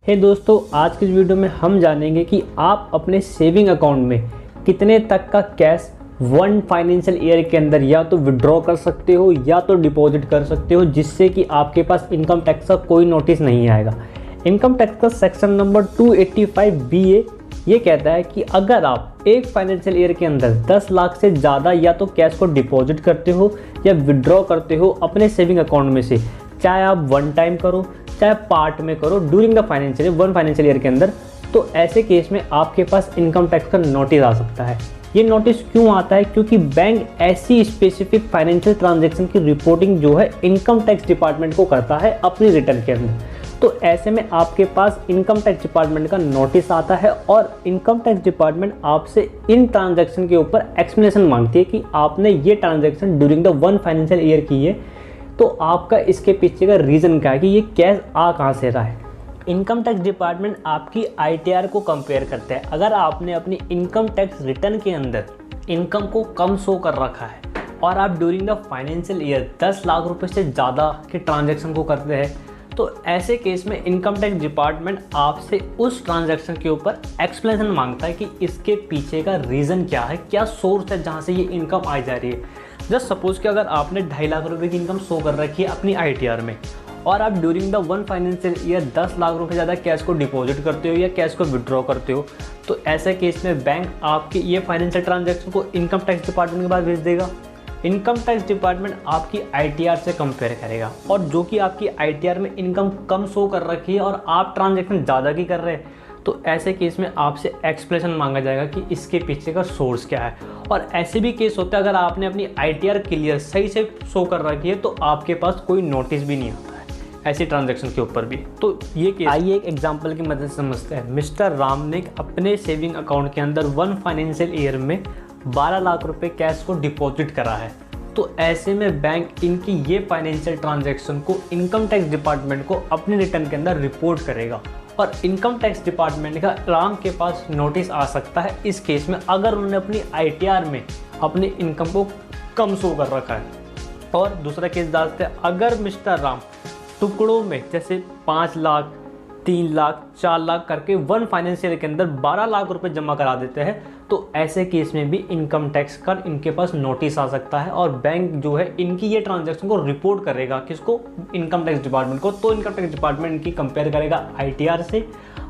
हे दोस्तों, आज की इस वीडियो में हम जानेंगे कि आप अपने सेविंग अकाउंट में कितने तक का कैश वन फाइनेंशियल ईयर के अंदर या तो विड्रॉ कर सकते हो या तो डिपॉजिट कर सकते हो, जिससे कि आपके पास इनकम टैक्स का कोई नोटिस नहीं आएगा। इनकम टैक्स का सेक्शन नंबर 285BA ये कहता है कि अगर आप एक फाइनेंशियल ईयर के अंदर 10 लाख से ज़्यादा या तो कैश को डिपॉजिट करते हो या विड्रॉ करते हो अपने सेविंग अकाउंट में से, चाहे आप वन टाइम करो चाहे पार्ट में करो during the financial one financial year के अंदर, तो ऐसे केस में आपके पास इनकम टैक्स का नोटिस आ सकता है। ये नोटिस क्यों आता है? क्योंकि बैंक ऐसी स्पेसिफिक फाइनेंशियल ट्रांजैक्शन की रिपोर्टिंग जो है इनकम टैक्स डिपार्टमेंट को करता है अपनी रिटर्न के अंदर। तो ऐसे में आपके पास इनकम टैक्स डिपार्टमेंट का नोटिस आता है और इनकम टैक्स डिपार्टमेंट आपसे इन ट्रांजैक्शन के ऊपर एक्सप्लेनेशन मांगती है कि आपने ये transaction during the one financial year की है, तो आपका इसके पीछे का रीज़न क्या है कि ये कैश आ कहाँ से रहा है। इनकम टैक्स डिपार्टमेंट आपकी ITR को कंपेयर करता है। अगर आपने अपनी इनकम टैक्स रिटर्न के अंदर इनकम को कम शो कर रखा है और आप during the financial year 10 lakh रुपए से ज़्यादा के ट्रांजैक्शन को करते हैं, तो ऐसे केस में इनकम टैक्स डिपार्टमेंट आपसे उस ट्रांजैक्शन के ऊपर एक्सप्लेनेशन मांगता है कि इसके पीछे का रीज़न क्या है, क्या सोर्स है जहाँ से ये इनकम आई जा रही है। जस्ट सपोज कि अगर आपने 2.5 लाख रुपए की इनकम शो कर रखी है अपनी ITR में और आप during the one financial year 10 lakh रुपए ज़्यादा कैश को डिपॉजिट करते हो या कैश को विड्रॉ करते हो, तो ऐसे केस में बैंक आपकी ये फाइनेंशियल ट्रांजैक्शन को इनकम टैक्स डिपार्टमेंट के पास भेज देगा। इनकम टैक्स डिपार्टमेंट आपकी ITR से कंपेयर करेगा और जो कि आपकी ITR में इनकम कम शो कर रखी है और आप ट्रांजैक्शन ज़्यादा की कर रहे हैं, तो ऐसे केस में आपसे एक्सप्लेनेशन मांगा जाएगा कि इसके पीछे का सोर्स क्या है। और ऐसे भी केस होता है अगर आपने अपनी ITR क्लियर सही से शो कर रखी है तो आपके पास कोई नोटिस भी नहीं आता है ऐसी ट्रांजैक्शन के ऊपर भी। तो ये केस आइए एक एग्जांपल की मदद से समझते हैं। मिस्टर राम ने अपने सेविंग अकाउंट के अंदर वन फाइनेंशियल ईयर में 12 लाख रुपए कैश को डिपॉजिट करा है। तो ऐसे में बैंक इनकी ये फाइनेंशियल ट्रांजैक्शन को इनकम टैक्स डिपार्टमेंट को अपनी रिटर्न के अंदर रिपोर्ट करेगा और इनकम टैक्स डिपार्टमेंट का राम के पास नोटिस आ सकता है इस केस में अगर उन्होंने अपनी ITR में अपनी इनकम को कम शो कर रखा है। और दूसरा केस डालते हैं, अगर मिस्टर राम टुकड़ों में जैसे 5 लाख 3 लाख 4 लाख करके वन फाइनेंशियल के अंदर 12 लाख रुपए जमा करा देते हैं, तो ऐसे केस में भी इनकम टैक्स का इनके पास नोटिस आ सकता है और बैंक जो है इनकी ये ट्रांजैक्शन को रिपोर्ट करेगा किसको, इनकम टैक्स डिपार्टमेंट को। तो इनकम टैक्स डिपार्टमेंट इनकी कंपेयर करेगा ITR से।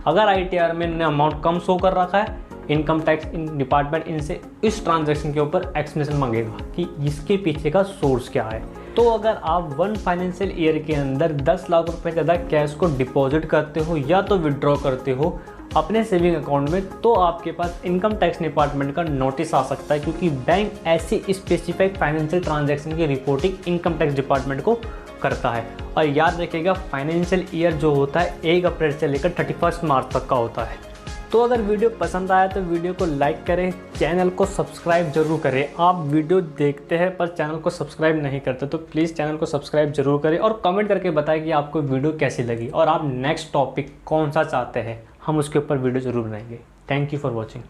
अगर ITR में इन्होंने अमाउंट कम शो कर रखा है, इनकम टैक्स डिपार्टमेंट इनसे इस ट्रांजैक्शन के ऊपर एक्सप्लेनेशन मांगेगा कि इसके पीछे का सोर्स क्या है। तो अगर आप वन फाइनेंशियल ईयर के अंदर 10 लाख रुपए ज़्यादा कैश को डिपॉजिट करते हो या तो विड्रॉ करते हो अपने सेविंग अकाउंट में, तो आपके पास इनकम टैक्स डिपार्टमेंट का नोटिस आ सकता है, क्योंकि बैंक ऐसी स्पेसिफिक फाइनेंशियल ट्रांजैक्शन की रिपोर्टिंग इनकम टैक्स डिपार्टमेंट को करता है। और याद रखिएगा, फाइनेंशियल ईयर जो होता है 1 अप्रैल से लेकर 31 मार्च तक का होता है। तो अगर वीडियो पसंद आया तो वीडियो को लाइक करें, चैनल को सब्सक्राइब जरूर करें। आप वीडियो देखते हैं पर चैनल को सब्सक्राइब नहीं करते, तो प्लीज़ चैनल को सब्सक्राइब जरूर करें और कमेंट करके बताएं कि आपको वीडियो कैसी लगी और आप नेक्स्ट टॉपिक कौन सा चाहते हैं, हम उसके ऊपर वीडियो जरूर बनाएंगे। Thank you for watching.